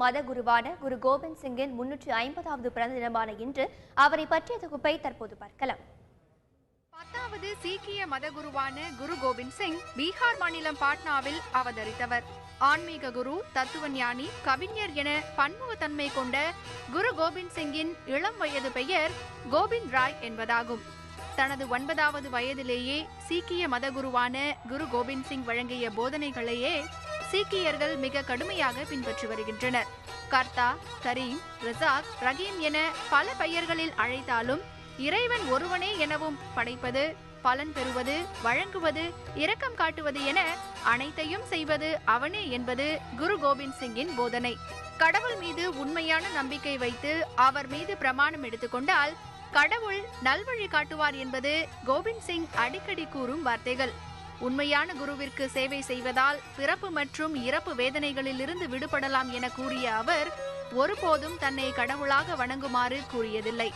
மத குருவான குரு கோபிந்த் சிங்கின் 350வது பிறந்த தினமான இன்று அவரை பற்றிய தொகுப்பை தற்போது பார்க்கலாம். 10வது சீக்கிய மத குருவான குரு கோபிந்த் சிங் பீகார் மாநிலம் பாட்னாவில் அவதரித்தவர். ஆன்மீக குரு, தத்துவ ஞானி, கவிஞர் என பன்முகத்தன்மை கொண்ட குரு கோபிந்த் சிங்கின் இளம் வயது பெயர் கோபிந்த் ராய் என்பதாகும். தனது 9வது வயதிலேயே சீக்கிய மத குருவான குரு கோபிந்த் சிங் வழங்கிய போதனைகளையே சீக்கியர்கள் மிக கடுமையாக பின்பற்றி வருகின்றனர். கர்த்தா, கரீம், ரசாக், ரஹீம் என பல பெயர்களில் அழைத்தாலும் இறைவன் ஒருவனே எனவும் படைப்பது, பலன் பெறுவது, வழங்குவது, இரக்கம் காட்டுவது என அனைத்தையும் செய்வது அவனே என்பது குரு கோபிந்த் சிங்கின் போதனை. கடவுள் மீது உண்மையான நம்பிக்கை வைத்து அவர் மீது பிரமாணம் எடுத்துக்கொண்டால் கடவுள் நல்வழி காட்டுவார் என்பது கோபிந்த் சிங் அடிக்கடி கூறும் வார்த்தைகள். உண்மையான குருவிற்கு சேவை செய்வதால் பிறப்பு மற்றும் இறப்பு வேதனைகளிலிருந்து விடுபடலாம் என கூறிய அவர் ஒருபோதும் தன்னை கடவுளாக வணங்குமாறு கூறியதில்லை.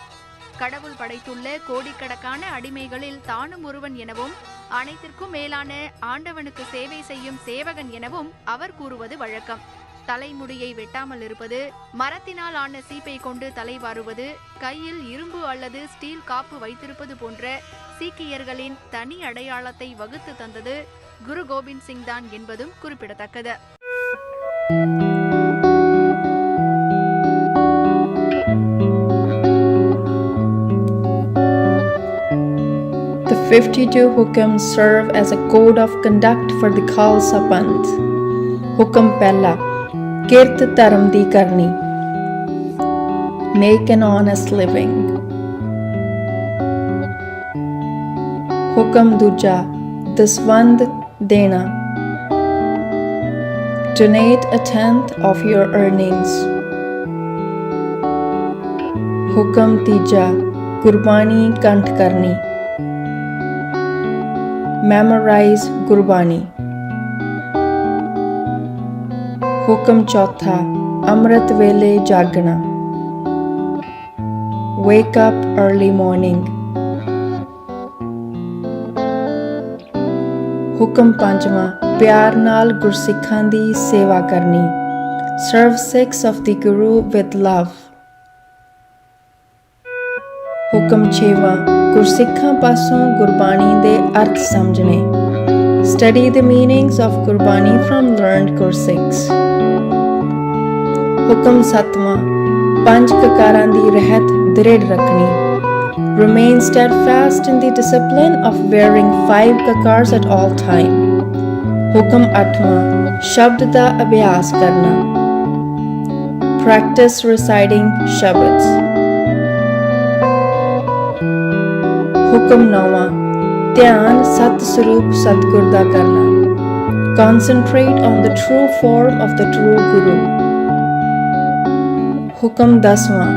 கடவுள் படைத்துள்ள கோடிக்கணக்கான அடிமைகளில் தானும் ஒருவன் எனவும் அனைத்திற்கும் மேலான ஆண்டவனுக்கு சேவை செய்யும் சேவகன் எனவும் அவர் கூறுவது வழக்கம். தலைமுடியை வெட்டாமல் இருப்பது, மரத்தினால் ஆன சீப்பை கொண்டு தலை வாருவது, கையில் இரும்பு அல்லது ஸ்டீல் காப்பு வைத்திருப்பது போன்ற சீக்கியர்களின் தனி அடையாளத்தை வகுத்து தந்தது குரு கோபிந்த் சிங் தான் என்பதும் குறிப்பிடத்தக்கது. The 52 hukams serve as a code of conduct for the Khalsa Panth. Hukam pehla, किरत धर्म दी करनी, make an honest living. हुक्म दूजा, दसवंध देना, donate a tenth of your earnings. हुक्म तीजा, गुरबानी कंठ करनी, memorize गुरबानी. हुक्म चौथा, अमृत वेले जागना, wake up early morning. हुक्म पंजवां, प्यार नाल गुरसिखां दी सेवा करनी, serve Sikhs of the Guru with love. हुक्म छेवां, गुरसिखां पासों गुरबाणी दे अर्थ समझने, study the meanings of Gurbani from learned Gursikhs. हुक्म सतवां, पंज ककारां दी रहत दृढ़ रखनी, remain steadfast in the discipline of wearing 5 kakars at all time. हुक्म अठवां, शब्द दा अभ्यास करना, practice reciting शब्द. हुक्म नौवां, ध्यान सत स्वरूप सतगुर दा करना, concentrate on the true form of the true Guru. हुक्म 10वां,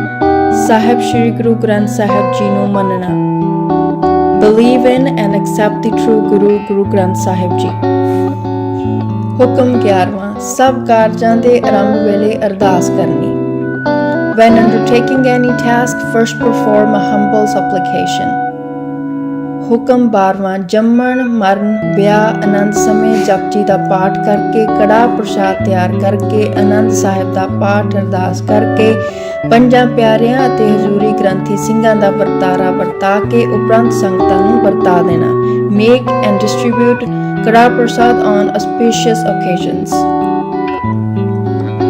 साहिब श्री गुरु ग्रंथ साहिब जी नूं मनना, believe in and accept the true Guru, Guru Granth Sahib ji. हुक्म 11वां, सब कारजां दे आरंभ वेले अरदास करनी, when undertaking any task first perform a humble supplication. हुक्म 12वां, जम्मण मरण ब्याह आनंद समय जपजी दा पाठ करके, कड़ा प्रसाद तैयार करके, आनंद साहिब दा पाठ अरदास करके, पंजां प्यारियां अते हजूरी ग्रंथी ਸਿੰਘਾਂ ਦਾ ਵਰਤਾਰਾ ਵਰਤਾ ਕੇ ਉਪਰੰਤ ਸੰਗਤਾਂ ਨੂੰ ਵਰਤਾ ਦੇਣਾ, make and distribute ਕੜਾ ਪ੍ਰਸਾਦ on auspicious occasions.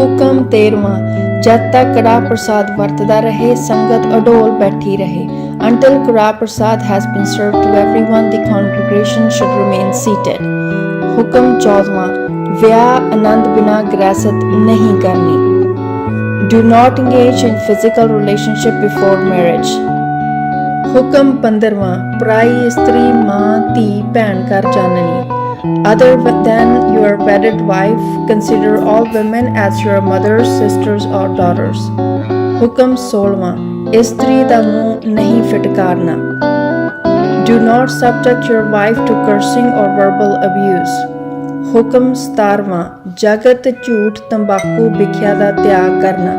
ਹੁਕਮ 13ਵਾਂ, ਜਦ ਤੱਕ ਕੜਾ ਪ੍ਰਸਾਦ ਵਰਤਦਾ ਰਹੇ ਸੰਗਤ ਅਡੋਲ ਬੈਠੀ ਰਹੇ, until Kura Prasad has been served to everyone, the congregation should remain seated. हुक्म 14वां, व्याह आनंद बिना गृहस्थ नहीं करनी, do not engage in physical relationship before marriage. हुक्म 15वां, पराई स्त्री मां धी भैन कर जाननी, other than your wedded wife, consider all women as your mothers, sisters or daughters. हुक्म 16वां, स्त्री दा मुंह नहीं फिटकारना, do not subject your wife to cursing or verbal abuse. हुक्म 17वां, जगत झूठ तंबाकू भिख्या दा त्याग करना,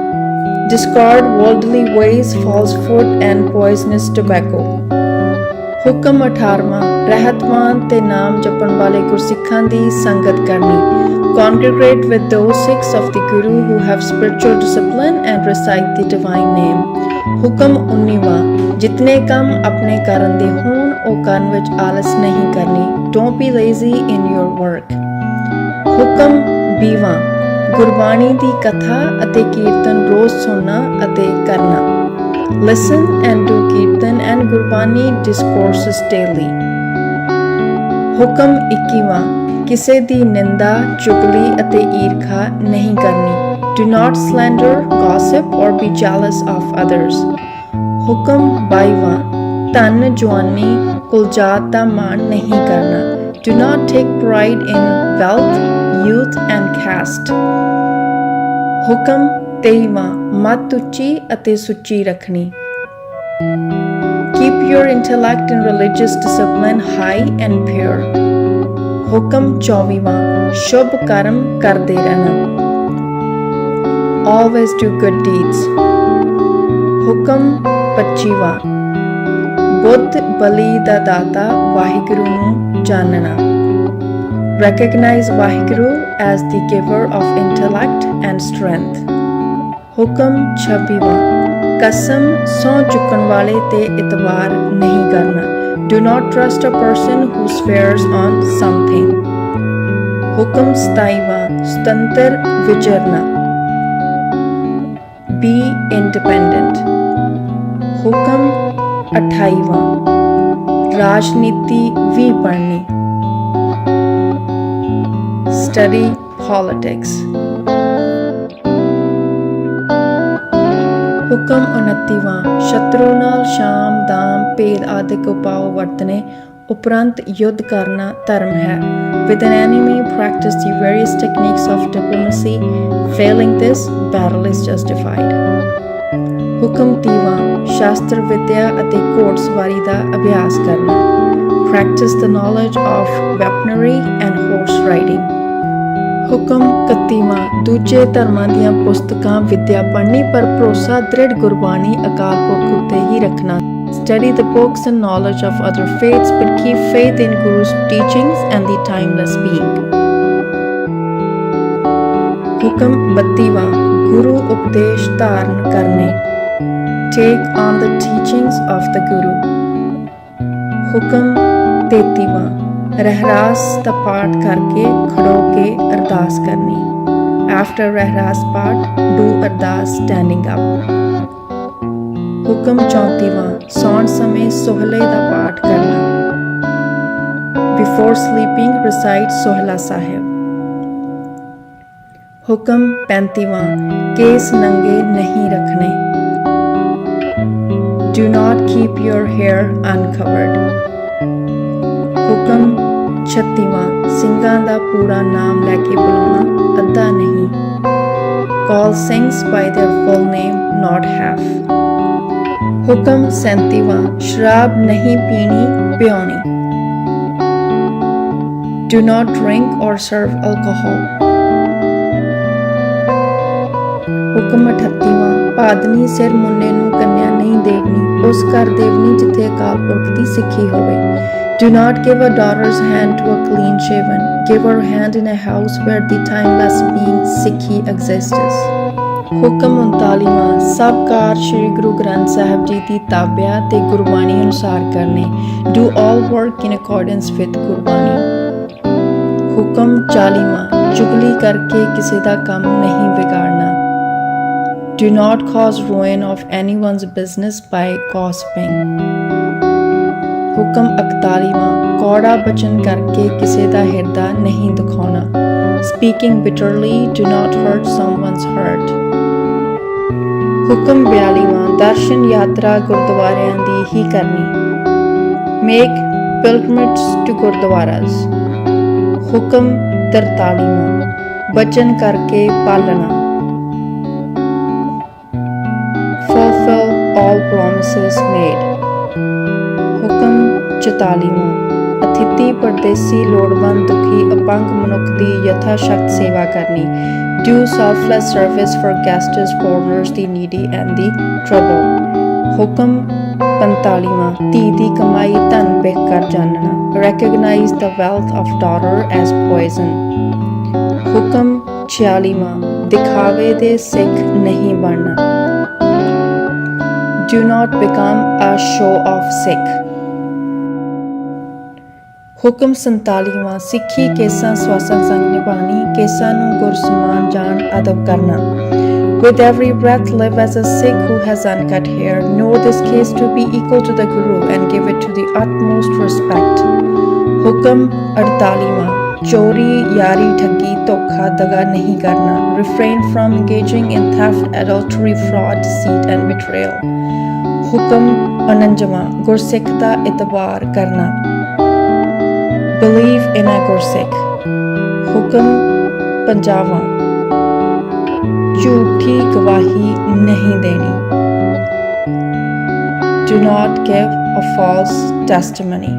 discard worldly ways, falsehood and poisonous tobacco. हुक्म 18वां, रहतवान ते नाम जपण वाले गुरसिखां दी संगत करनी, Congregate with those Sikhs of the Guru who have spiritual discipline and recite the divine name. ਹੁਕਮ 19ਵਾਂ ਜਿਤਨੇ ਕੰਮ ਆਪਣੇ ਕਰਨ ਦੇ ਹੋਣ ਉਹ ਕਰਨ ਵਿੱਚ ਆਲਸ ਨਹੀਂ ਕਰਨੀ. Don't be lazy in your work. ਹੁਕਮ 20ਵਾਂ ਗੁਰਬਾਣੀ ਦੀ ਕਥਾ ਅਤੇ ਕੀਰਤਨ ਰੋਜ਼ ਸੁਣਨਾ ਅਤੇ ਕਰਨਾ. Listen and do kirtan and Gurbani discourses daily. ਹੁਕਮ 21ਵਾਂ ਕਿਸੇ ਦੀ ਨਿੰਦਾ, ਚੁਗਲੀ ਅਤੇ ਈਰਖਾ ਨਹੀਂ ਕਰਨੀ. Do not slander, gossip or be jealous of others. ਹੁਕਮ 22ਵਾਂ ਧਨ ਜਵਾਨੀ ਕੁਲਜਾਤ ਦਾ ਮਾਣ ਨਹੀਂ ਕਰਨਾ. Do not take pride in wealth, youth and caste. ਹੁਕਮ 23ਵਾਂ ਮੱਤ ਉੱਚੀ ਅਤੇ ਸੁੱਚੀ ਰੱਖਣੀ. Keep your intellect and religious discipline high and pure. ਹੁਕਮ 24ਵਾਂ ਸ਼ੁਭ ਕਰਮ ਕਰਦੇ ਰਹਿਣਾ. Always do good deeds. ਹੁਕਮ 25ਵਾਂ ਬੁੱਧ ਬਲੀ ਦਾ ਦਾਤਾ ਵਾਹਿਗੁਰੂ ਨੂੰ ਜਾਣਨਾ. Recognize Waheguru as the giver of intellect and strength. ਹੁਕਮ 26ਵਾਂ ਕਸਮ ਸਹੁੰ ਚੁੱਕਣ ਵਾਲੇ ਤੇ ਇਤਬਾਰ ਨਹੀਂ ਕਰਨਾ. Do not trust a person who swears on something. ਹੁਕਮ 27ਵਾਂ ਸੁਤੰਤਰ ਵਿਚਰਨਾ. Be independent. ਹੁਕਮ 28ਵਾਂ ਰਾਜਨੀਤੀ ਵੀ ਪੜ੍ਹਨੀ. Study politics. ਹੁਕਮ 29ਵਾਂ ਸ਼ਤਰੂ ਨਾਲ ਸ਼ਾਮ ਦਾਮ ਭੇਦ ਆਦਿਕ ਉਪਾਅ ਵਰਤਨੇ ਉਪਰੰਤ ਯੁੱਧ ਕਰਨਾ ਧਰਮ ਹੈ. With an enemy practice the various techniques of diplomacy. Failing this, battle is justified. ਹੁਕਮ 30ਵਾਂ ਸ਼ਾਸਤਰ ਵਿਦਿਆ ਅਤੇ ਘੋੜਸਵਾਰੀ ਦਾ ਅਭਿਆਸ ਕਰਨਾ. Practice the knowledge of weaponry and horse riding. ਹੁਕਮ 31ਵਾਂ ਦੂਜੇ ਧਰਮਾਂ ਦੀਆਂ ਪੁਸਤਕਾਂ ਵਿਦਿਆ ਪੜ੍ਹਨੀ ਪਰ ਭਰੋਸਾ ਦ੍ਰਿੜ ਗੁਰਬਾਣੀ ਅਕਾਲ ਪੁਰਖ ਉੱਤੇ ਹੀ ਰੱਖਣਾ. Study the books and knowledge of other faiths but keep faith in Guru's teachings and the timeless being. ਹੁਕਮ 32ਵਾਂ ਗੁਰੂ ਉਪਦੇਸ਼ ਧਾਰਨ ਕਰਨੇ. Take on the teachings of the Guru. ਹੁਕਮ 33ਵਾਂ ਰਹਿਰਾਸ ਦਾ ਪਾਠ ਕਰਕੇ ਖੜੋ ਕੇ ਅਰਦਾਸ ਕਰਨੀ. After ਰਹਿਰਾਸ ਪਾਠ do ਅਰਦਾਸ standing up. ਹੁਕਮ 34ਵਾਂ ਸੌਣ ਸਮੇਂ ਸੋਹਲੇ ਦਾ ਪਾਠ ਕਰਨਾ. Before sleeping recite ਸੋਹਲਾ ਸਾਹਿਬ. ਹੁਕਮ 35ਵਾਂ ਕੇਸ ਨੰਗੇ ਨਹੀਂ ਰੱਖਣੇ. Do not keep your hair uncovered. ਹੁਕਮ 36ਵਾਂ ਸਿੰਘਾਂ ਦਾ ਪੂਰਾ ਨਾਮ ਲੈ ਕੇ ਬੁਲਾਉਣਾ ਅੱਧਾ ਨਹੀਂ. Call Singhs by their full name, not half. ਹੁਕਮ 37ਵਾਂ ਸ਼ਰਾਬ ਨਹੀਂ ਪੀਣੀ ਪਿਆਉਣੀ. Do not drink or serve alcohol. ਹੁਕਮ 38ਵਾਂ ਪਾਦਨੀ ਸਿਰ ਮੁੰਨੇ ਨੂੰ ਕੰਨਿਆ ਨਹੀਂ ਦੇਵਣੀ. ਉਸ ਘਰ ਦੇਵਣੀ ਜਿੱਥੇ ਅਕਾਲ ਪੁਰਖ ਦੀ ਸਿੱਖੀ ਹੋਵੇ. Do not give a daughter's hand to a clean shaven. Give her hand in a house where the timeless being Sikhi exists. ਹੁਕਮ 39ਵਾਂ ਸਭ ਕਾਰ ਸ਼੍ਰੀ ਗੁਰੂ ਗ੍ਰੰਥ ਸਾਹਿਬ ਜੀ ਦੀ ਤਾਬਿਆ ਤੇ ਗੁਰਬਾਣੀ ਅਨੁਸਾਰ ਕਰਨੇ. Do all work in accordance with Gurbani. ਹੁਕਮ 40ਵਾਂ ਚੁਗਲੀ ਕਰਕੇ ਕਿਸੇ ਦਾ ਕੰਮ ਨਹੀਂ ਵਿਗਾੜਨਾ. Do not cause ruin of anyone's business by gossiping. ਹੁਕਮ 41ਵਾਂ ਕੌੜਾ ਬਚਨ ਕਰਕੇ ਕਿਸੇ ਦਾ ਹਿਰਦਾ ਨਹੀਂ ਦੁਖਾਉਣਾ. Speaking bitterly, do not hurt someone's heart. ਹੁਕਮ 42ਵਾਂ ਦਰਸ਼ਨ ਯਾਤਰਾ ਗੁਰਦੁਆਰਿਆਂ ਦੀ ਹੀ ਕਰਨੀ. Make pilgrimages to Gurdwaras. ਹੁਕਮ 43ਵਾਂ ਬਚਨ ਕਰਕੇ ਪਾਲਣਾ. Fulfill all promises made. ਹੁਕਮ 44ਵਾਂ ਅਤਿਥੀ ਪਰਦੇਸੀ ਲੋੜਵੰਦ ਦੁਖੀ ਅਪੰਗ ਮਨੁੱਖ ਦੀ ਯਥਾ ਸ਼ਕਤ ਸੇਵਾ ਕਰਨੀ. Do selfless service for guests, foreigners, the needy and the troubled. ਹੁਕਮ 45ਵਾਂ ਧੀ ਦੀ ਕਮਾਈ ਧਨ ਵੇਖ ਕਰ ਜਾਣਨਾ. Recognize the wealth of daughter as poison. ਹੁਕਮ 46ਵਾਂ ਦਿਖਾਵੇ ਦੇ ਸਿੱਖ ਨਹੀਂ ਬਣਨਾ। Do not become a show-off Sikh. ਹੁਕਮ 47ਵਾਂ ਸਿੱਖੀ ਕੇਸਾਂ ਸਵਾਸਾਂ ਸੰਗ ਨਿਭਾਣੀ, ਕੇਸਾਂ ਨੂੰ ਗੁਰਸਮਾਨ ਜਾਣ ਅਦਬ ਕਰਨਾ। With every breath live as a Sikh who has uncut hair. Know this case to be equal to the Guru and give it to the utmost respect. ਹੁਕਮ 48ਵਾਂ ਚੋਰੀ, ਯਾਰੀ, ਠੱਗੀ, ਧੋਖਾ, ਦਗਾ ਨਹੀਂ ਕਰਨਾ। Refrain from engaging in theft, adultery, fraud, deceit and betrayal. ਹੁਕਮ 49ਵਾਂ ਗੁਰਸਿੱਖ ਦਾ ਇਤਬਾਰ ਕਰਨਾ। Believe in a ਗੁਰਸਿੱਖ। ਹੁਕਮ 50ਵਾਂ ਝੂਠੀ ਗਵਾਹੀ ਨਹੀਂ ਦੇਣੀ। Do not give a false testimony.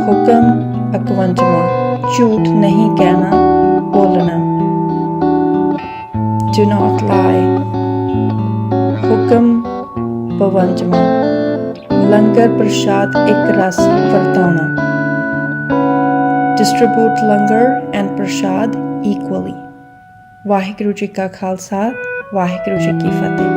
ਹੁਕਮ 51ਵਾਂ ਝੂਠ ਨਹੀਂ ਕਹਿਣਾ, ਬੋਲਣਾ। Do not lie. ਹੁਕਮ 52ਵਾਂ ਲੰਗਰ ਪ੍ਰਸ਼ਾਦ ਇੱਕ ਰਸ ਵਰਤਾਉਣਾ। Distribute ਲੰਗਰ and ਪ੍ਰਸ਼ਾਦ equally. ਵਾਹਿਗੁਰੂ ਜੀ ਕਾ ਖਾਲਸਾ, ਵਾਹਿਗੁਰੂ ਜੀ ਕੀ ਫਤਿਹ।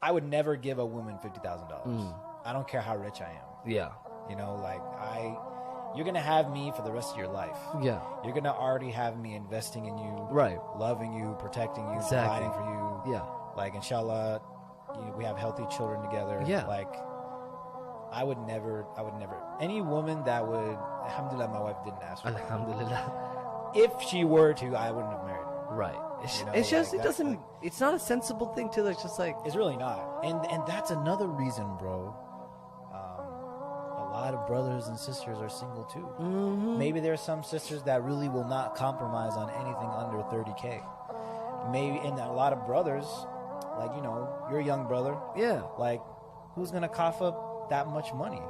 I would never give a woman $50,000. I don't care how rich I am. Yeah. You know, like you're gonna have me for the rest of your life. Yeah. You're gonna already have me investing in you, Right. loving you, protecting you, Exactly. providing for you. Yeah. Like, inshallah, we have healthy children together. Yeah. Like, I would never. Any woman that would, alhamdulillah, my wife didn't ask for it. Alhamdulillah. If she were to, I wouldn't have married her. Right. It's, You know, it's just, like, it that's doesn't, like- it's not a sensible thing to, like, just like, It's really not. And that's another reason, bro. A lot of brothers and sisters are single too. mm-hmm. Maybe there are some sisters that really will not compromise on anything under 30K. Maybe, and a lot of brothers, like, you know, you're a young brother. Yeah. Like, who's gonna cough up that much money?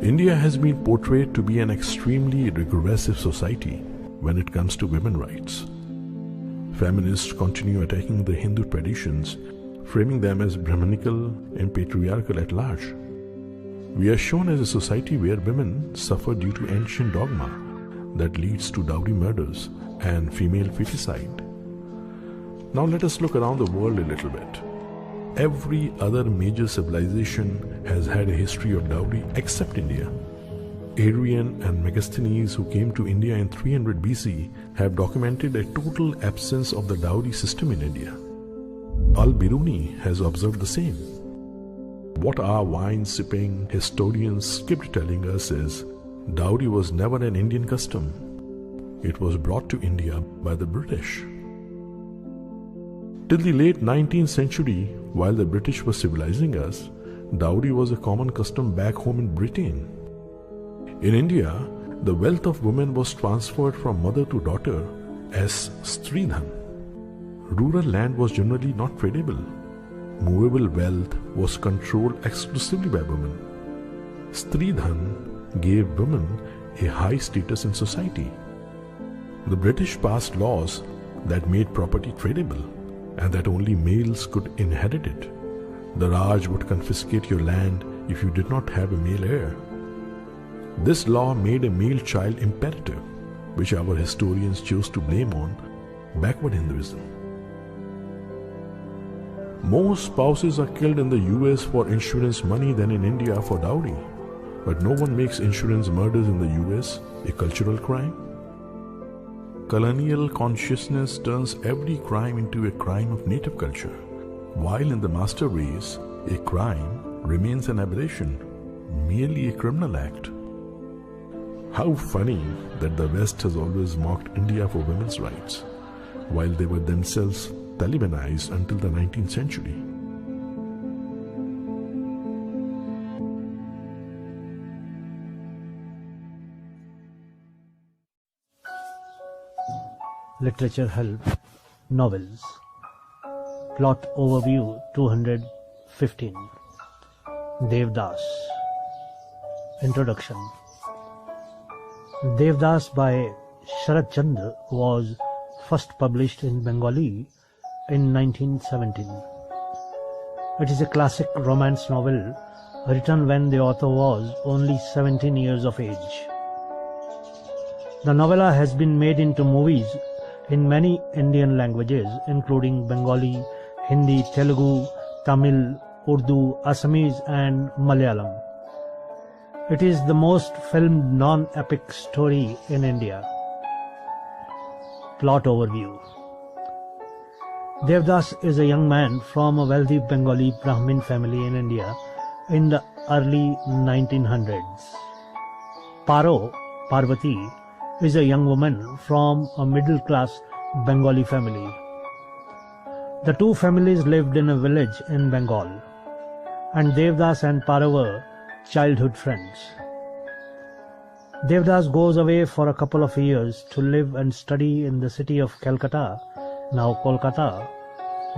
India has been portrayed to be an extremely regressive society when it comes to women's rights. Feminists continue attacking the Hindu traditions, framing them as Brahmanical and patriarchal at large. We are shown as a society where women suffer due to ancient dogma that leads to dowry murders and female feticide. Now let us look around the world a little bit. Every other major civilization has had a history of dowry except India. Hadrian and Megasthenes, who came to India in 300 BC, have documented a total absence of the dowry system in India. Al-Biruni has observed the same. What our wine-sipping historians skipped telling us is, dowry was never an Indian custom. It was brought to India by the British. Till the late 19th century, while the British were civilizing us, dowry was a common custom back home in Britain. In India, the wealth of women was transferred from mother to daughter as Stridhan. Rural land was generally not tradable. Movable wealth was controlled exclusively by women. Stridhan gave women a high status in society. The British passed laws that made property tradable and that only males could inherit it. The Raj would confiscate your land if you did not have a male heir. This law made a male child imperative, which our historians chose to blame on backward Hinduism. More spouses are killed in the US for insurance money than in India for dowry. But no one makes insurance murders in the US a cultural crime. Colonial consciousness turns every crime into a crime of native culture, while in the master race, a crime remains an aberration, merely a criminal act. How funny that the West has always mocked India for women's rights, while they were themselves Talibanized until the 19th century. Literature help, novels. Plot overview 215. Devdas. Introduction. Devdas by Sharat Chandra was first published in Bengali in 1917. It is a classic romance novel written when the author was only 17 years of age. The novella has been made into movies in many Indian languages including Bengali, Hindi, Telugu, Tamil, Urdu, Assamese and Malayalam. It is the most filmed non-epic story in India. Plot overview. Devdas is a young man from a wealthy Bengali Brahmin family in India in the early 1900s. Paro, Parvati, is a young woman from a middle-class Bengali family. The two families lived in a village in Bengal, and Devdas and Paro were childhood friends. Devdas goes away for a couple of years to live and study in the city of Calcutta, now Kolkata.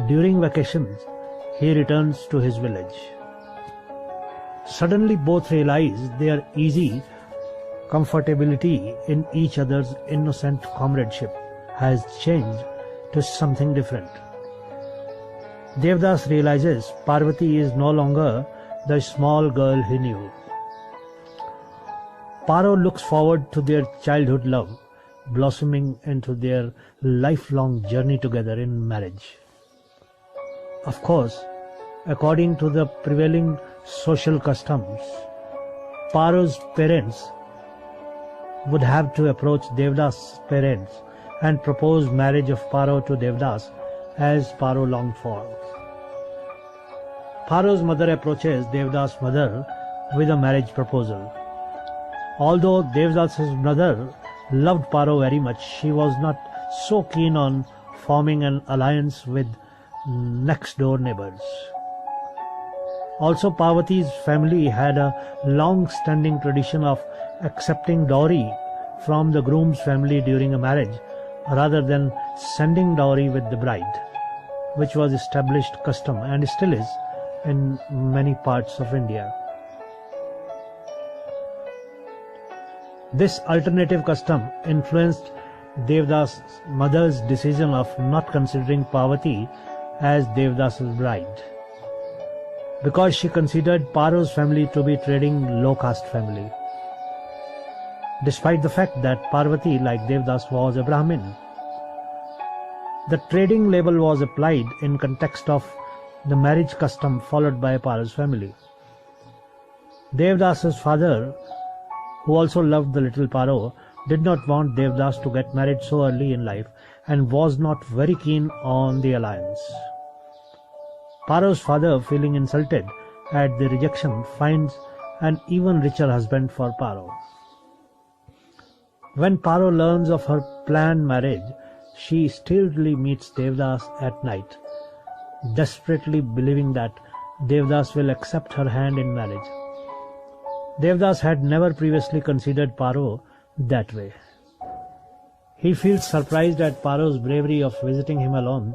During vacations, he returns to his village. Suddenly both realize their easy comfortability in each other's innocent comradeship has changed to something different. Devdas realizes Parvati is no longer the small girl he knew. Paro looks forward to their childhood love blossoming into their lifelong journey together in marriage. Of course, according to the prevailing social customs, Paro's parents would have to approach Devdas' parents and propose marriage of Paro to Devdas as Paro longed for. Paro's mother approaches Devdas' mother with a marriage proposal. Although Devdas' mother loved Paro very much, she was not so keen on forming an alliance with next door neighbors. Also, Parvati's family had a long-standing tradition of accepting dowry from the groom's family during a marriage rather than sending dowry with the bride, which was established custom and still is in many parts of India. This alternative custom influenced Devdas' mother's decision of not considering Parvati as Devdas' bride, because she considered Paro's family to be trading low-caste family, despite the fact that Parvati, like Devdas, was a Brahmin. The trading label was applied in context of the marriage custom followed by Paro's family. Devdas' father, who also loved the little Paro, did not want Devdas to get married so early in life and was not very keen on the alliance. Paro's father, feeling insulted at the rejection, finds an even richer husband for Paro. When Paro learns of her planned marriage, she stealthily meets Devdas at night, desperately believing that Devdas will accept her hand in marriage. Devdas had never previously considered Paro that way. He feels surprised at Paro's bravery of visiting him alone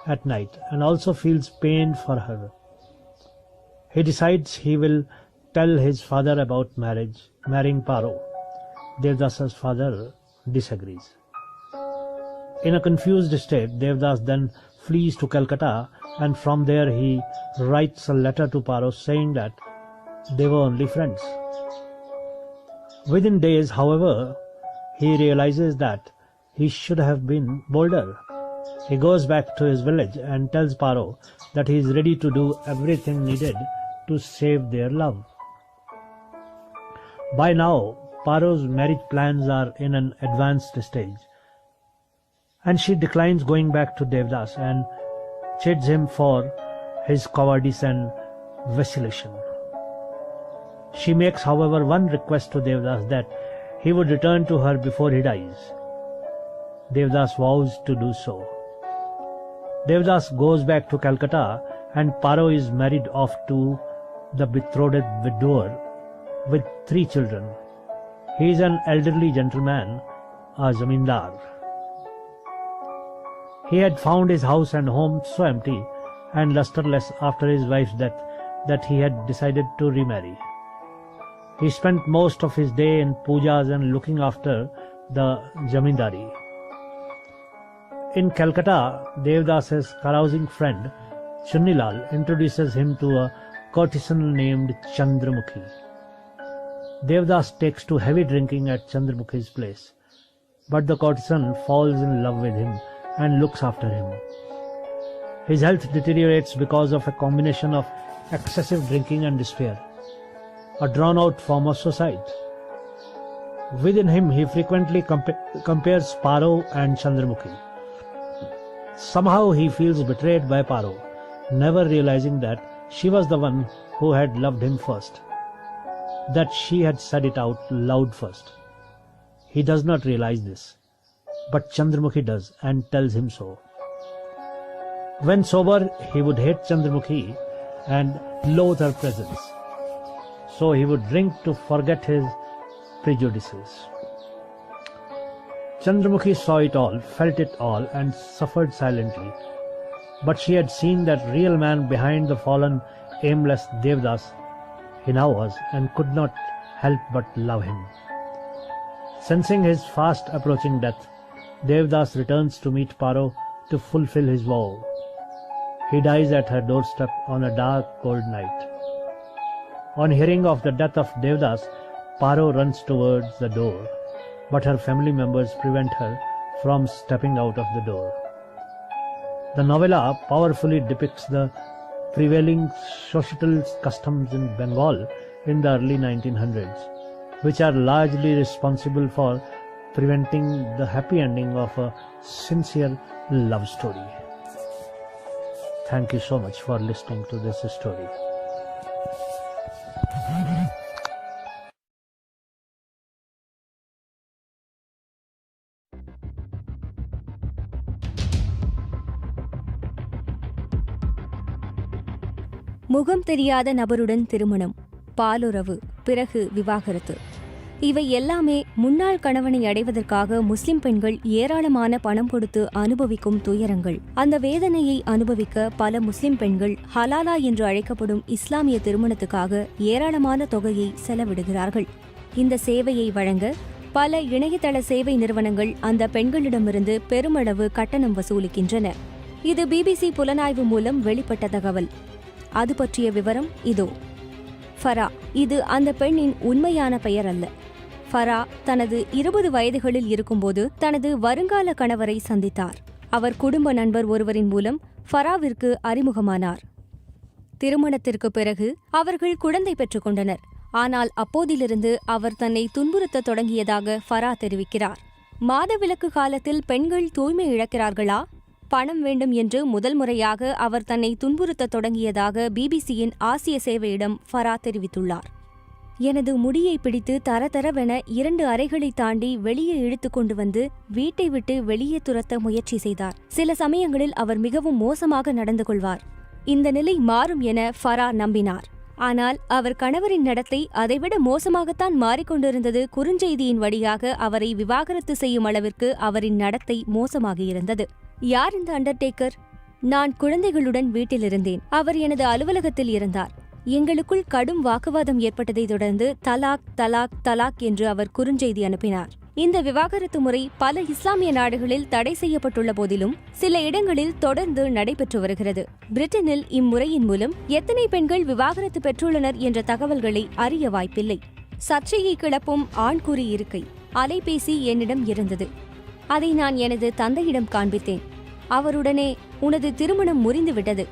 at night and also feels pain for her. He decides he will tell his father about marrying Paro. Devdas' father disagrees. In a confused state, Devdas then flees to Calcutta, and from there he writes a letter to Paro saying that they were only friends. Within days, however, he realizes that he should have been bolder. He goes back to his village and tells Paro that he is ready to do everything needed to save their love. By now, Paro's marriage plans are in an advanced stage, and she declines going back to Devdas and chides him for his cowardice and vacillation. She makes, however, one request to Devdas, that he would return to her before he dies. Devdas vows to do so. Devdas goes back to Calcutta, and Paro is married off to the betrothed widower with 3 children. He is an elderly gentleman, a zamindar. He had found his house and home so empty and lustreless after his wife's death that he had decided to remarry. He spent most of his day in pujas and looking after the zamindari. In Calcutta, Devdas' carousing friend Chunnilal introduces him to a courtesan named Chandramukhi. Devdas takes to heavy drinking at Chandramukhi's place, but the courtesan falls in love with him and looks after him. His health deteriorates because of a combination of excessive drinking and despair, a drawn-out form of suicide. Within him, he frequently compares Paro and Chandramukhi. Somehow he feels betrayed by Paro, never realizing that she was the one who had loved him first, that she had said it out loud first. He does not realize this, but Chandramukhi does and tells him so. When sober, he would hate Chandramukhi and loathe her presence, so he would drink to forget his prejudices. Chandramukhi saw it all, felt it all, and suffered silently. But she had seen that real man behind the fallen, aimless Devdas he now was, and could not help but love him. Sensing his fast approaching death, Devdas returns to meet Paro to fulfill his vow. He dies at her doorstep on a dark, cold night. On hearing of the death of Devdas, Paro runs towards the door, but her family members prevent her from stepping out of the door. The novella powerfully depicts the prevailing societal customs in Bengal in the early 1900s, which are largely responsible for preventing the happy ending of a sincere love story. Thank you so much for listening to this story. முகம் தெரியாத நபருடன் திருமணம், பாலுறவு, பிறகு விவாகரத்து. இவை எல்லாமே முன்னாள் கணவனை அடைவதற்காக முஸ்லிம் பெண்கள் ஏராளமான பணம் கொடுத்து அனுபவிக்கும் துயரங்கள். அந்த வேதனையை அனுபவிக்க பல முஸ்லிம் பெண்கள் ஹலாலா என்று அழைக்கப்படும் இஸ்லாமிய திருமணத்துக்காக ஏராளமான தொகையை செலவிடுகிறார்கள். இந்த சேவையை வழங்க பல இணையதள சேவை நிறுவனங்கள் அந்த பெண்களிடமிருந்து பெருமளவு கட்டணம் வசூலிக்கின்றன. இது BBC புலனாய்வு மூலம் வெளிப்பட்ட தகவல். அது பற்றிய விவரம் இதோ. ஃபரா, இது அந்த பெண்ணின் உண்மையான பெயர் அல்ல. ஃபரா தனது 20 வயதுகளில் இருக்கும்போது தனது வருங்கால கணவரை சந்தித்தார். அவர் குடும்ப நண்பர் ஒருவரின் மூலம் ஃபராவிற்கு அறிமுகமானார். திருமணத்திற்கு பிறகு அவர்கள் குழந்தை பெற்றுக் கொண்டனர். ஆனால் அப்போதிலிருந்து அவர் தன்னை துன்புறுத்த தொடங்கியதாக ஃபரா தெரிவிக்கிறார். மாதவிலக்கு காலத்தில் பெண்கள் தூய்மை இழக்கிறார்களா? பணம் வேண்டும் என்று முதல் முறையாக அவர் தன்னை துன்புறுத்த தொடங்கியதாக BBCயின் ஆசிய சேவையிடம் ஃபரா தெரிவித்துள்ளார். எனது முடியை பிடித்து தரதரவென 2 அறைகளை தாண்டி வெளியே இழுத்து கொண்டு வந்து வீட்டை விட்டு வெளியே துரத்த முயற்சி செய்தார். சில சமயங்களில் அவர் மிகவும் மோசமாக நடந்து கொள்வார். இந்த நிலை மாறும் என ஃபரா நம்பினார். ஆனால் அவர் கணவரின் நடத்தை அதைவிட மோசமாகத்தான் மாறிக்கொண்டிருந்தது. குறுஞ்செய்தியின் வழியாக அவரை விவாகரத்து செய்யும் அளவிற்கு அவரின் நடத்தை மோசமாகியிருந்தது. யார் இந்த அண்டர்டேக்கர்? நான் குழந்தைகளுடன் வீட்டில் இருந்தேன். அவர் எனது அலுவலகத்தில் இருந்தார். எங்களுக்குள் கடும் வாக்குவாதம் ஏற்பட்டதை தொடர்ந்து தலாக் தலாக் தலாக் என்று அவர் குறுஞ்செய்தி அனுப்பினார். இந்த விவாகரத்து முறை பல இஸ்லாமிய நாடுகளில் தடை செய்யப்பட்டுள்ள போதிலும் சில இடங்களில் தொடர்ந்து நடைபெற்று வருகிறது. பிரிட்டனில் இம்முறையின் மூலம் எத்தனை பெண்கள் விவாகரத்து பெற்றுள்ளனர் என்ற தகவல்களை அறிய வாய்ப்பில்லை. சர்ச்சையை கிளப்பும் ஆண்குறி இருக்கை அலைபேசி என்னிடம் இருந்தது. அதை நான் எனது தந்தையிடம் காண்பித்தேன். அவருடனே உனது திருமணம் முறிந்துவிட்டது,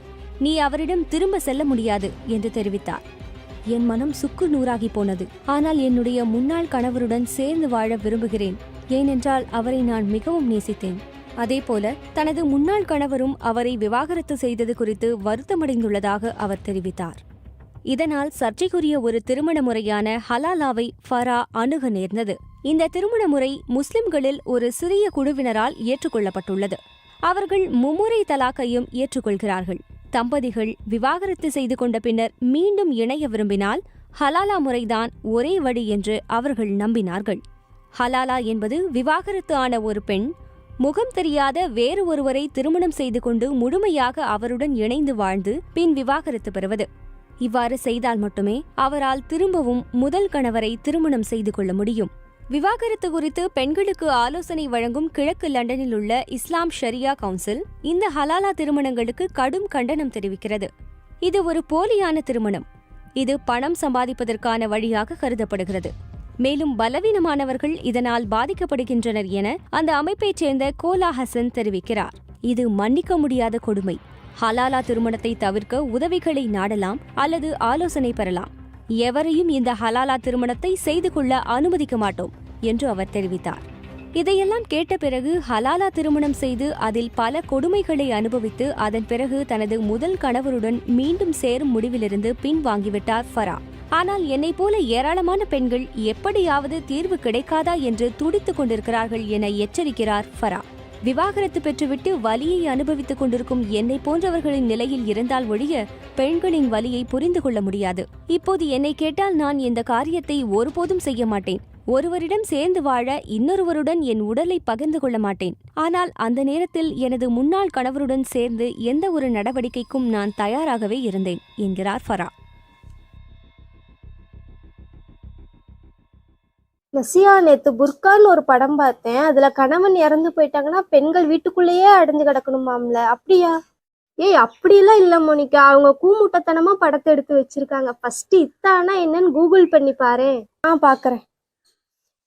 நீ அவரிடம் திரும்ப செல்ல முடியாது என்று தெரிவித்தார். என் மனம் சுக்கு நூறாகி போனது. ஆனால் என்னுடைய முன்னாள் கணவருடன் சேர்ந்து வாழ விரும்புகிறேன். ஏனென்றால் அவரை நான் மிகவும் நேசித்தேன். அதேபோல தனது முன்னாள் கணவரும் அவரை விவாகரத்து செய்தது குறித்து வருத்தமடைந்துள்ளதாக அவர் தெரிவித்தார். இதனால் சர்ச்சைக்குரிய ஒரு திருமண முறையான ஹலாலாவை ஃபரா அணுக நேர்ந்தது. இந்த திருமண முறை முஸ்லிம்களில் ஒரு சிறிய குழுவினரால் ஏற்றுக்கொள்ளப்பட்டுள்ளது. அவர்கள் மும்முறை தலாக்கையும் ஏற்றுக்கொள்கிறார்கள். தம்பதிகள் விவாகரத்து செய்து கொண்ட பின்னர் மீண்டும் இணைய விரும்பினால் ஹலாலா முறைதான் ஒரே வழி என்று அவர்கள் நம்பினார்கள். ஹலாலா என்பது விவாகரத்து ஆன ஒரு பெண் முகம் தெரியாத வேறு ஒருவரை திருமணம் செய்து கொண்டு முழுமையாக அவருடன் இணைந்து வாழ்ந்து பின் விவாகரத்து பெறுவது. இவ்வாறு செய்தால் மட்டுமே அவரால் திரும்பவும் முதல் கணவரை திருமணம் செய்து கொள்ள முடியும். விவாகரத்து குறித்து பெண்களுக்கு ஆலோசனை வழங்கும் கிழக்கு லண்டனில் உள்ள இஸ்லாம் ஷரியா கவுன்சில் இந்த ஹலாலா திருமணங்களுக்கு கடும் கண்டனம் தெரிவிக்கிறது. இது ஒரு போலியான திருமணம். இது பணம் சம்பாதிப்பதற்கான வழியாக கருதப்படுகிறது. மேலும் பலவீனமானவர்கள் இதனால் பாதிக்கப்படுகின்றனர் என அந்த அமைப்பைச் சேர்ந்த கோலா ஹசன் தெரிவிக்கிறார். இது மன்னிக்க முடியாத கொடுமை. ஹலாலா திருமணத்தை தவிர்க்க உதவிகளை நாடலாம் அல்லது ஆலோசனை பெறலாம். எவரையும் இந்த ஹலாலா திருமணத்தை செய்து கொள்ள அனுமதிக்க மாட்டோம் என்று அவர் தெரிவித்தார். இதையெல்லாம் கேட்ட பிறகு ஹலாலா திருமணம் செய்து அதில் பல கொடுமைகளை அனுபவித்து அதன் பிறகு தனது முதல் கணவருடன் மீண்டும் சேரும் முடிவிலிருந்து பின்வாங்கிவிட்டார் ஃபரா. ஆனால் என்னை போல ஏராளமான பெண்கள் எப்படியாவது தீர்வு கிடைக்காதா என்று துடித்துக் கொண்டிருக்கிறார்கள் என எச்சரிக்கிறார் ஃபரா. விவாகரத்து பெற்றுவிட்டு வலியை அனுபவித்துக் கொண்டிருக்கும் என்னை போன்றவர்களின் நிலையில் இருந்தால் ஒழிய பெண்களின் வலியை புரிந்து கொள்ள முடியாது. இப்போது என்னை கேட்டால் நான் இந்த காரியத்தை ஒருபோதும் செய்ய மாட்டேன். ஒருவரிடம் சேர்ந்து வாழ இன்னொருவருடன் என் உடலை பகிர்ந்து கொள்ள மாட்டேன். ஆனால் அந்த நேரத்தில் எனது முன்னாள் கணவருடன் சேர்ந்து எந்த ஒரு நடவடிக்கைக்கும் நான் தயாராகவே இருந்தேன் என்கிறார் ஃபரா. நசியா, நேத்து புர்கான்னு ஒரு படம் பார்த்தேன். அதுல கணவன் இறந்து போயிட்டாங்கன்னா பெண்கள் வீட்டுக்குள்ளேயே அடைஞ்சு கிடக்கணுமாம்ல, அப்படியா? ஏய், அப்படியெல்லாம் இல்ல மோனிகா. அவங்க கூமுட்டத்தனமா படத்தை எடுத்து வச்சிருக்காங்க. ஃபர்ஸ்ட் இத்தானா என்னன்னு கூகுள் பண்ணி பாரு. பாக்குறேன்.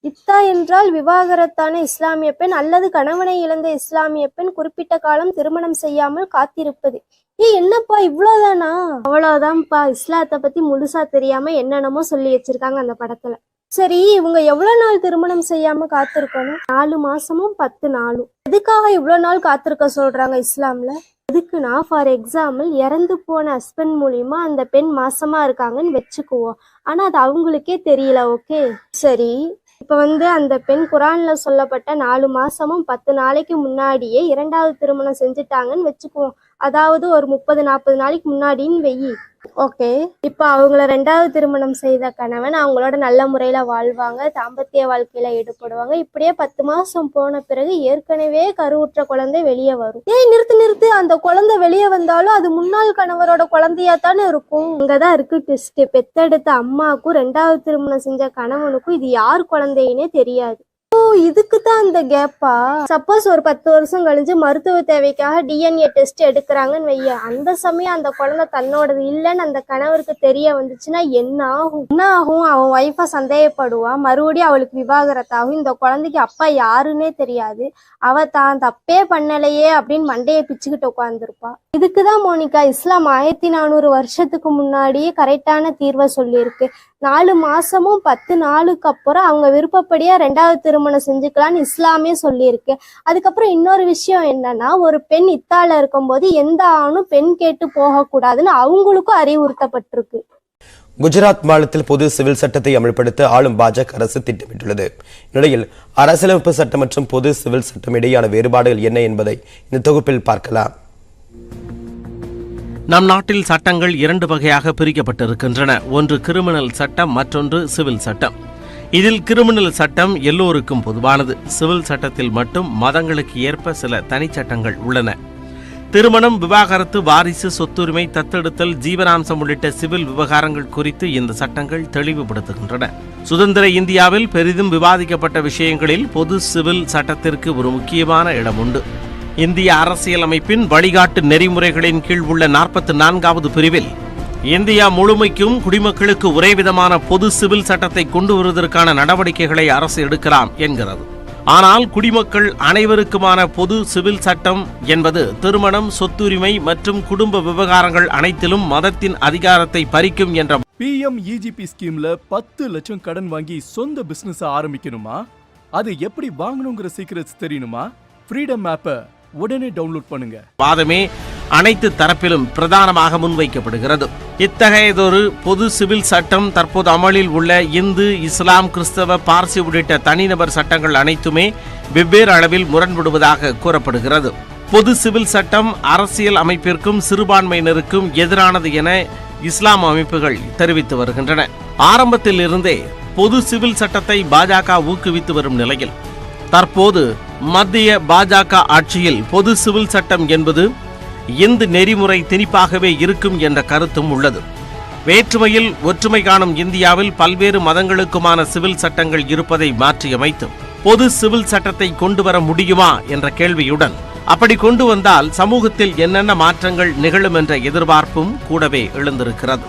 இத்தா என்றால் விவாகரத்தான இஸ்லாமிய பெண் அல்லது கணவனை இழந்த இஸ்லாமிய பெண் குறிப்பிட்ட காலம் திருமணம் செய்யாமல் காத்திருப்பது. என்னப்பா இவ்வளவுதானா? அவ்வளவுதான்ப்பா. இஸ்லாத்தை பத்தி முழுசா தெரியாம என்னென்னமோ சொல்லி வச்சிருக்காங்க அந்த படத்துல. சரி, இவங்க எவ்வளவு நாள் திருமணம் செய்யாம காத்திருக்கணும்? 4 மாசமும் 10 நாளும். எதுக்காக இவ்வளவு நாள் காத்திருக்க சொல்றாங்க இஸ்லாம்ல? எதுக்குன்னா, ஃபார் எக்ஸாம்பிள், இறந்து போன ஹஸ்பண்ட் மூலியமா அந்த பெண் மாசமா இருக்காங்கன்னு வச்சுக்குவோம். ஆனா அது அவங்களுக்கே தெரியல. ஓகே, சரி. இப்ப அந்த பெண் குரான்ல சொல்லப்பட்ட 4 மாசமும் 10 நாளைக்கு முன்னாடியே 2வது திருமணம் செஞ்சுட்டாங்கன்னு வச்சுக்குவோம். அதாவது ஒரு 30-40 நாளைக்கு முன்னாடின்னு வெயி. ஓகே, இப்ப அவங்கள 2வது திருமணம் செய்த கணவன் அவங்களோட நல்ல முறையில வாழ்வாங்க, தாம்பத்திய வாழ்க்கையில ஈடுபடுவாங்க. இப்படியே 10 மாசம் போன பிறகு ஏற்கனவே கருவுற்ற குழந்தை வெளியே வரும். நிறுத்து, அந்த குழந்தை வெளியே வந்தாலும் அது முன்னாள் கணவரோட குழந்தையா தானே இருக்கும். இங்கதான் இருக்கு ட்விஸ்ட். பெத்தெடுத்த அம்மாவுக்கும் 2வது திருமணம் செஞ்ச கணவனுக்கும் இது யார் குழந்தைன்னே தெரியாது. இதுக்கு தான் அந்த கேப்பா? சப்போஸ் ஒரு 10 வருஷம் கழிஞ்சு மருத்துவ தேவைக்காக DNA டெஸ்ட் எடுக்கிறாங்கன்னு வைய, அந்த சமயம் அந்த குழந்தை தன்னோடது இல்லைன்னு அந்த கணவருக்கு தெரிய வந்துச்சுன்னா என்ன ஆகும்? அவன் ஒய்ஃபா சந்தேகப்படுவான், மறுபடியும் அவளுக்கு விவாகரத்தாகும். இந்த குழந்தைக்கு அப்பா யாருன்னே தெரியாது, அவ தான் தப்பே பண்ணலையே அப்படின்னு மண்டையை பிச்சுக்கிட்டு உட்காந்துருப்பா. இதுக்குதான் மோனிகா இஸ்லாம் 1400 வருஷத்துக்கு முன்னாடியே கரெக்டான தீர்வை சொல்லியிருக்கு. 4 மாசமும் 10 நாளுக்கு அப்புறம் அவங்க விருப்பப்படியா 2வது திருமணம் செஞ்சுக்கலான்னு இஸ்லாமே சொல்லியிருக்கு. அதுக்கப்புறம் இன்னொரு விஷயம் என்னன்னா, ஒரு பெண் இத்தால இருக்கும்போது எந்த ஆணும் பெண் கேட்டு போகக்கூடாதுன்னு அவங்களுக்கும் அறிவுறுத்தப்பட்டிருக்கு. குஜராத் மாநிலத்தில் பொது சிவில் சட்டத்தை அமல்படுத்த ஆளும் பாஜக அரசு திட்டமிட்டுள்ளது. இந்நிலையில் அரசியலமைப்பு சட்டம் மற்றும் பொது சிவில் சட்டம் இடையான வேறுபாடுகள் என்ன என்பதை இந்த தொகுப்பில் பார்க்கலாம். நம் நாட்டில் சட்டங்கள் 2 வகையாக பிரிக்கப்பட்டிருக்கின்றன. ஒன்று கிரிமினல் சட்டம், மற்றொன்று சிவில் சட்டம். இதில் கிரிமினல் சட்டம் எல்லோருக்கும் பொதுவானது. சிவில் சட்டத்தில் மட்டும் மதங்களுக்கு ஏற்ப சில தனிச்சட்டங்கள் உள்ளன. திருமணம், விவாகரத்து, வாரிசு, சொத்துரிமை, தத்தெடுத்தல், ஜீவனாம்சம் உள்ளிட்ட சிவில் விவகாரங்கள் குறித்து இந்த சட்டங்கள் தெளிவுபடுத்துகின்றன. சுதந்திர இந்தியாவில் பெரிதும் விவாதிக்கப்பட்ட விஷயங்களில் பொது சிவில் சட்டத்திற்கு ஒரு முக்கியமான இடம் உண்டு. இந்திய அரசியலமைப்பின் வழிகாட்டு நெறிமுறைகளின் கீழ் உள்ள 44வது பிரிவில் இந்தியா முழுமைக்கும் குடிமக்களுக்கு ஒரே விதமான பொது சிவில் சட்டத்தை கொண்டு வருவதற்கான நடவடிக்கைகளை அரசு எடுக்கலாம் என்கிறது. ஆனால் குடிமக்கள் அனைவருக்குமான பொது சிவில் சட்டம் என்பது திருமணம், சொத்துரிமை மற்றும் குடும்ப விவகாரங்கள் அனைத்திலும் மதத்தின் அதிகாரத்தை பறிக்கும் என்ற PMEGP ஸ்கீம்ல 10 லட்சம் கடன் வாங்கி சொந்த பிசினஸ் ஆரம்பிக்கணுமா? அது எப்படி வாங்கணுங்கிற சீக்ரெட்ஸ் தெரியணுமா? ஃப்ரீடம் ஆப்பை உடனே டவுன்லோட் பண்ணுங்க. வாதமே அனைத்து தரப்பிலும் பிரதானமாக முன்வைக்கப்படுகிறது. இத்தகையதொரு பொது சிவில் சட்டம் தற்போது அமலில் உள்ள இந்து, இஸ்லாம், கிறிஸ்தவ, பார்சி உள்ளிட்ட தனிநபர் சட்டங்கள் அனைத்துமே வெவ்வேறு அளவில் முரண்படுவதாக கூறப்படுகிறது. பொது சிவில் சட்டம் அரசியல் அமைப்பிற்கும் சிறுபான்மையினருக்கும் எதிரானது என இஸ்லாம் அமைப்புகள் தெரிவித்து வருகின்றன. ஆரம்பத்தில் இருந்தே பொது சிவில் சட்டத்தை பாஜக ஊக்குவித்து வரும் நிலையில் தற்போது மத்திய பாஜக ஆட்சியில் பொது சிவில் சட்டம் என்பது இந்து நெறிமுறை திணிப்பாகவே இருக்கும் என்ற கருத்தும் உள்ளது. வேற்றுமையில் ஒற்றுமை காணும் இந்தியாவில் பல்வேறு மதங்களுக்குமான சிவில் சட்டங்கள் இருப்பதை மாற்றியமைத்து பொது சிவில் சட்டத்தை கொண்டு வர முடியுமா என்ற கேள்வியுடன், அப்படி கொண்டு வந்தால் சமூகத்தில் என்னென்ன மாற்றங்கள் நிகழும் என்ற எதிர்பார்ப்பும் கூடவே எழுந்திருக்கிறது.